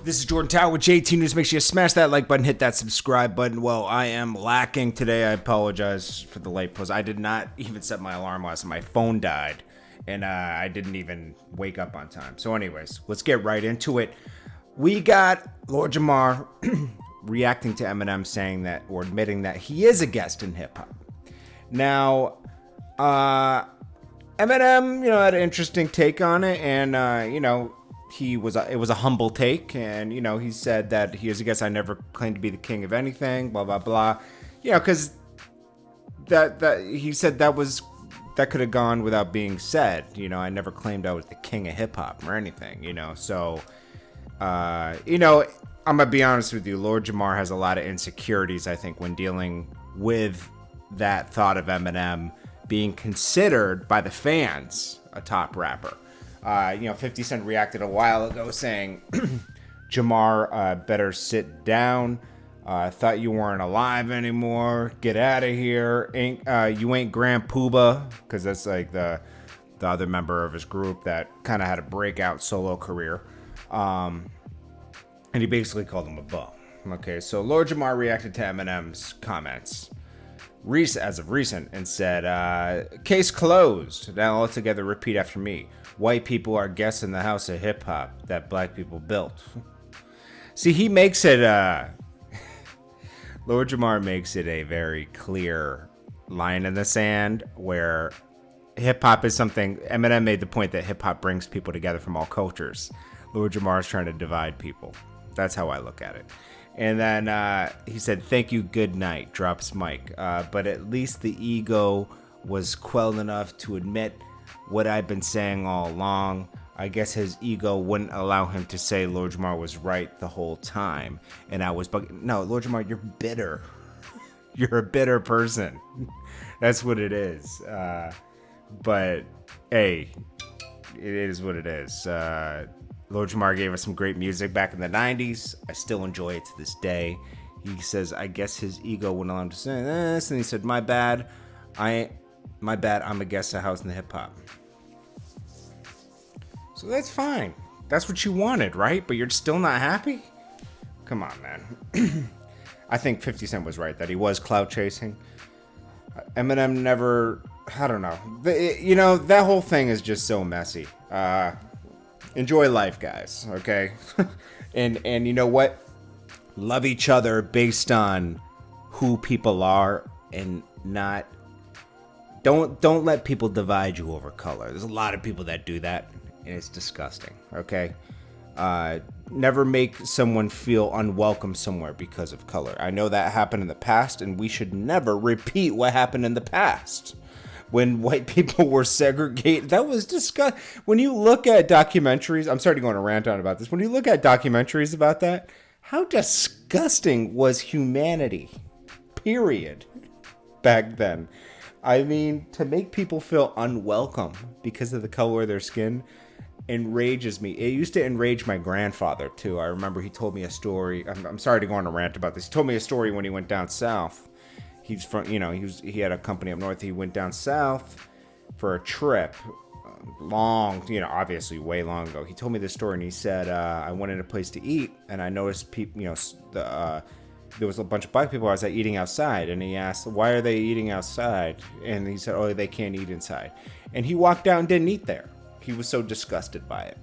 This is Jordan Tower with JT News. Make sure you smash that like button, hit that subscribe button. Well, I am lacking today. I apologize for the late post. I did not even set my alarm last night. My phone died, and I didn't even wake up on time. So anyways, let's get right into it. We got Lord Jamar reacting to Eminem saying that, or admitting that he is a guest in hip-hop. Now, Eminem, had an interesting take on it, and, it was a humble take, and he said that he is a guest. I never claimed to be the king of anything, blah blah blah. Because that he said that could have gone without being said. I never claimed I was the king of hip hop or anything. So I'm gonna be honest with you. Lord Jamar has a lot of insecurities, I think, when dealing with that thought of Eminem being considered by the fans a top rapper. 50 Cent reacted a while ago saying, Jamar, better sit down. Thought you weren't alive anymore. Get out of here. You ain't Grand Poobah, because that's like the other member of his group that kind of had a breakout solo career. And he basically called him a bum. Okay, so Lord Jamar reacted to Eminem's comments as of recent and said, case closed. Now all together repeat after me. White people are guests in the house of hip-hop that black people built. See, he makes it, Lord Jamar makes it a very clear line in the sand where hip-hop is something. Eminem made the point that hip-hop brings people together from all cultures. Lord Jamar is trying to divide people. That's how I look at it. And then he said, thank you, good night, drops mic. But at least the ego was quelled enough to admit what I've been saying all along. I guess his ego wouldn't allow him to say Lord Jamar was right the whole time. And I was bugging. No, Lord Jamar, you're bitter. You're a bitter person. That's what it is. But, hey, it is what it is. Lord Jamar gave us some great music back in the 90s. I still enjoy it to this day. He says, I guess his ego wouldn't allow him to say this. And he said, my bad, I'm a guest of house in the hip-hop. So that's fine. That's what you wanted, right? But you're still not happy? Come on, man. I think 50 Cent was right, that he was clout chasing. Eminem never, I don't know. That whole thing is just so messy. Enjoy life, guys, okay? and you know what? Love each other based on who people are, and not... Don't let people divide you over color. There's a lot of people that do that, and it's disgusting, okay? Never make someone feel unwelcome somewhere because of color. I know that happened in the past, and we should never repeat what happened in the past. When white people were segregated, that was disgusting. When you look at documentaries, I'm sorry to go on a rant on about this. When you look at documentaries about that, how disgusting was humanity, period, back then. I mean, to make people feel unwelcome because of the color of their skin enrages me. It used to enrage my grandfather, too. I remember he told me a story. I'm sorry to go on a rant about this. He told me a story when he went down south. He's from, he had a company up north. He went down south for a trip, long, obviously way long ago. He told me this story, and he said, I went in a place to eat, and I noticed people, there was a bunch of black people I was eating outside, and he asked, why are they eating outside? And he said, oh, they can't eat inside. And he walked out and didn't eat there. He was so disgusted by it.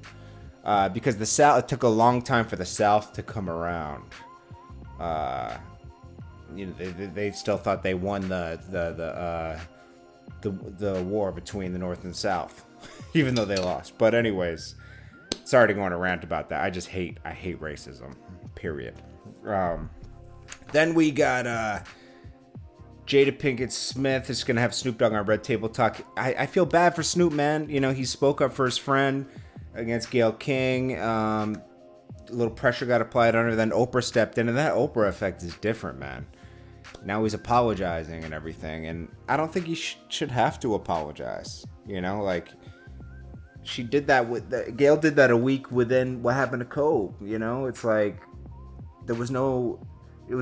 Because the South, it took a long time for the South to come around. They still thought they won the war between the North and South, even though they lost. But anyways, sorry to go on a rant about that. I hate racism, period. Then we got Jada Pinkett Smith is going to have Snoop Dogg on Red Table Talk. I feel bad for Snoop, man. He spoke up for his friend against Gayle King. A little pressure got applied on her. Then Oprah stepped in, and that Oprah effect is different, man. Now he's apologizing and everything, and I don't think he should have to apologize. She did that Gayle did that a week within what happened to Kobe. It's like it was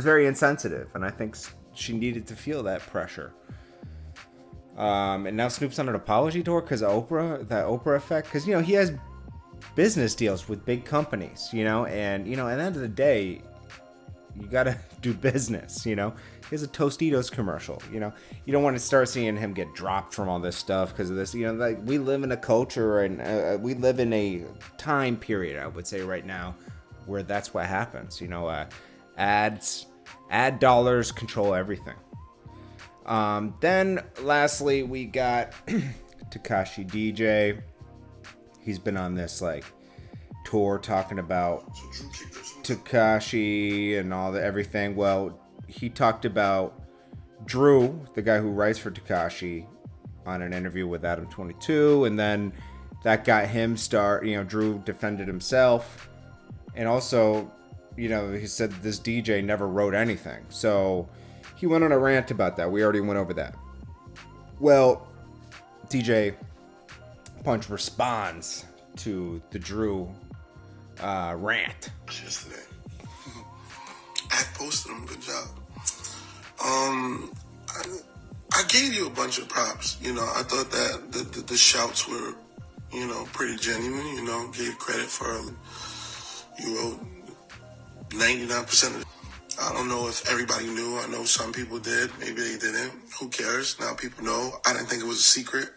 very insensitive, and I think she needed to feel that pressure. And now Snoop's on an apology tour because of Oprah, that Oprah effect. Because, he has business deals with big companies, you know, and, you know, at the end of the day, you gotta do business, you know. Here's a Tostitos commercial, you know. You don't want to start seeing him get dropped from all this stuff because of this, you know. Like, we live in a culture and we live in a time period, I would say right now, where that's what happens, you know. Ad dollars control everything. Then lastly, we got Tekashi DJ. He's been on this like tour talking about Tekashi and all the everything. Well, he talked about Drew, the guy who writes for Tekashi, on an interview with Adam 22, and then that got him Drew defended himself, and also, you know, he said this DJ never wrote anything. So he went on a rant about that. We already went over that. Well, DJ Punch responds to the Drew rant. Yesterday. I posted him. Good job. I gave you a bunch of props. You know, I thought that the shouts were, you know, pretty genuine. You know, gave credit for, you wrote 99% of it. I don't know if everybody knew. I know some people did. Maybe they didn't. Who cares? Now people know. I didn't think it was a secret.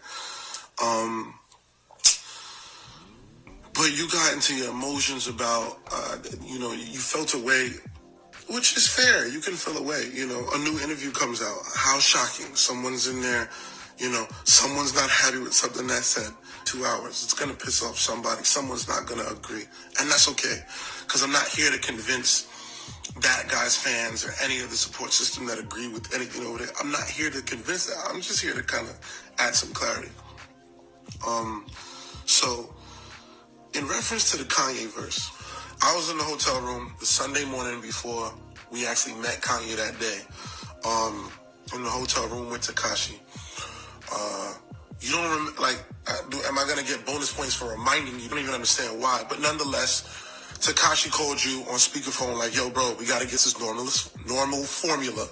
But you got into your emotions about, you know, you felt away, which is fair. You can feel away. You know, a new interview comes out. How shocking. Someone's in there, you know, someone's not happy with something that said 2 hours. It's going to piss off somebody. Someone's not going to agree. And that's okay. Because I'm not here to convince that guy's fans or any of the support system that agree with anything over there. I'm not here to convince that. I'm just here to kind of add some clarity. So, in reference to the Kanye verse, I was in the hotel room the Sunday morning before we actually met Kanye that day. In the hotel room with Tekashi. You don't remember, like, am I gonna get bonus points for reminding you? You don't even understand why. But nonetheless, Tekashi called you on speakerphone like, yo, bro, we gotta get this normal formula.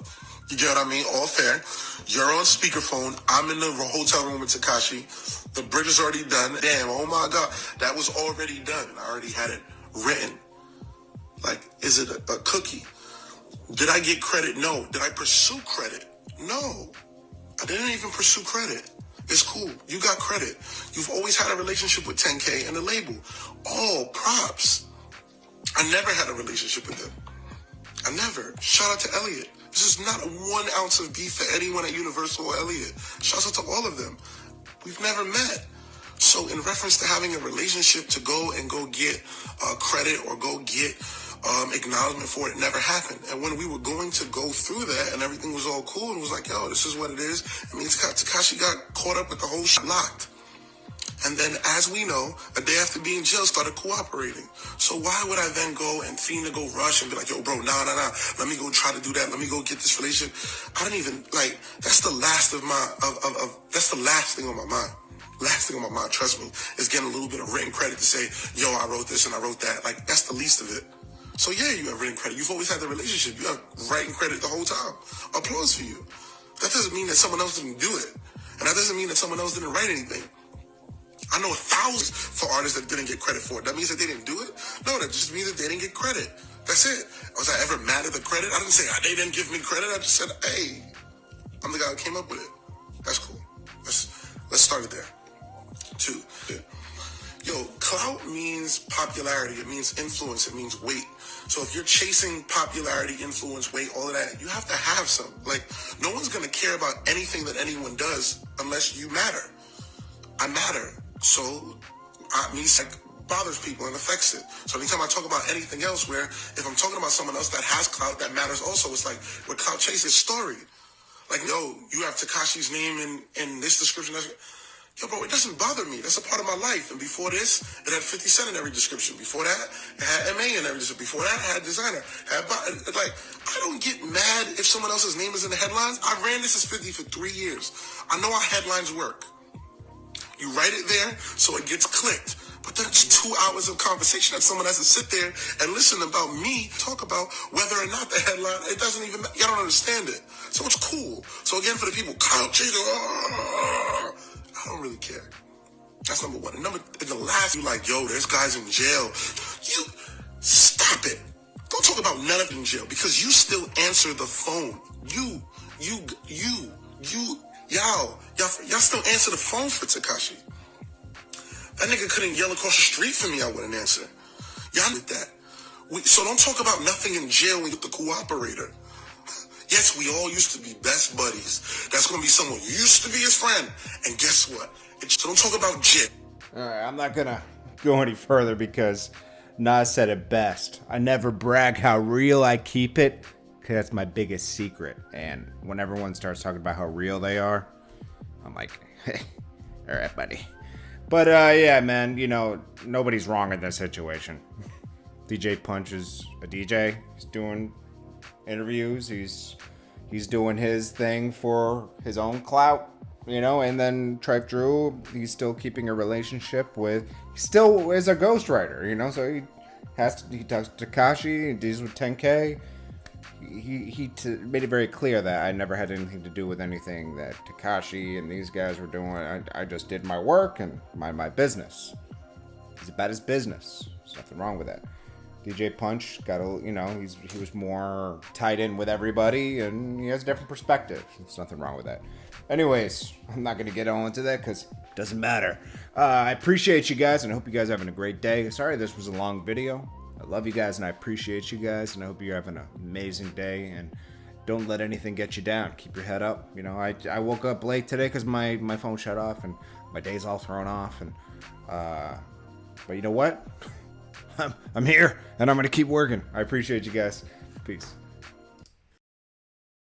You get what I mean? All fair. You're on speakerphone. I'm in the hotel room with Tekashi. The bridge is already done. Damn, oh my God. That was already done. I already had it written. Like, is it a cookie? Did I get credit? No. Did I pursue credit? No. I didn't even pursue credit. It's cool. You got credit. You've always had a relationship with 10K and the label. All props. I never had a relationship with them. I never. Shout out to Elliot. This is not 1 ounce of beef for anyone at Universal or Elliot. Shout out to all of them. We've never met. So in reference to having a relationship to go get credit or go get acknowledgement for it, never happened. And when we were going to go through that and everything was all cool and it was like, yo, this is what it is. I mean, Tekashi got caught up with the whole shit locked. And then, as we know, a day after being in jail, started cooperating. So why would I then go and fiend to go rush and be like, yo, bro, nah. Let me go try to do that. Let me go get this relationship. I don't even, like, that's the last of my, that's the last thing on my mind. Last thing on my mind, trust me, is getting a little bit of written credit to say, yo, I wrote this and I wrote that. Like, that's the least of it. So yeah, you have written credit. You've always had the relationship. You have writing credit the whole time. Applause for you. That doesn't mean that someone else didn't do it. And that doesn't mean that someone else didn't write anything. I know thousands for artists that didn't get credit for it. That means that they didn't do it? No, that just means that they didn't get credit. That's it. Was I ever mad at the credit? I didn't say they didn't give me credit. I just said, hey, I'm the guy who came up with it. That's cool. Let's start it there. 2. Yo, clout means popularity. It means influence. It means weight. So if you're chasing popularity, influence, weight, all of that, you have to have some. Like, no one's going to care about anything that anyone does unless you matter. I matter. So, means like bothers people and affects it. So anytime I talk about anything else where if I'm talking about someone else that has clout, that matters also, it's like with clout chase, it's story. Like, yo, you have Tekashi's name in this description. Yo, bro, it doesn't bother me. That's a part of my life. And before this, it had 50 Cent in every description. Before that, it had MA in every description. Before that, it had designer. Like, I don't get mad if someone else's name is in the headlines. I ran This Is 50 for 3 years. I know how headlines work. You write it there so it gets clicked. But that's 2 hours of conversation that someone has to sit there and listen about me talk about whether or not the headline, it doesn't even, y'all don't understand it. So it's cool. So again, for the people, Kyle Chaser, I don't really care. That's number one. And the last, you like, yo, there's guys in jail. You stop it. Don't talk about none of it in jail because you still answer the phone. Y'all still answer the phone for Tekashi. That nigga couldn't yell across the street for me, I wouldn't answer. Y'all did that. So don't talk about nothing in jail when you're the cooperator. Yes, we all used to be best buddies. That's going to be someone you used to be his friend. And guess what? So don't talk about jail. All right, I'm not going to go any further because Nas said it best. I never brag how real I keep it because that's my biggest secret. And when everyone starts talking about how real they are, I'm like, hey, all right, buddy. But yeah, man, you know, nobody's wrong in this situation. DJ Punch is a DJ. He's doing interviews. He's doing his thing for his own clout, you know. And then trifedrew, he's still keeping a relationship with. He still is a ghostwriter, you know. So he talks to Tekashi. He deals with 10K. He made it very clear that I never had anything to do with anything that Tekashi and these guys were doing. I just did my work and my business. He's about his business. There's nothing wrong with that. DJ Punch got a, you know, he was more tied in with everybody and he has a different perspective. There's nothing wrong with that. Anyways, I'm not gonna get all into that because it doesn't matter. I appreciate you guys and I hope you guys are having a great day. Sorry this was a long video. I love you guys and I appreciate you guys and I hope you're having an amazing day and don't let anything get you down. Keep your head up. You know, I woke up late today because my phone shut off and my day's all thrown off and but you know what? I'm here and I'm gonna keep working. I appreciate you guys. Peace.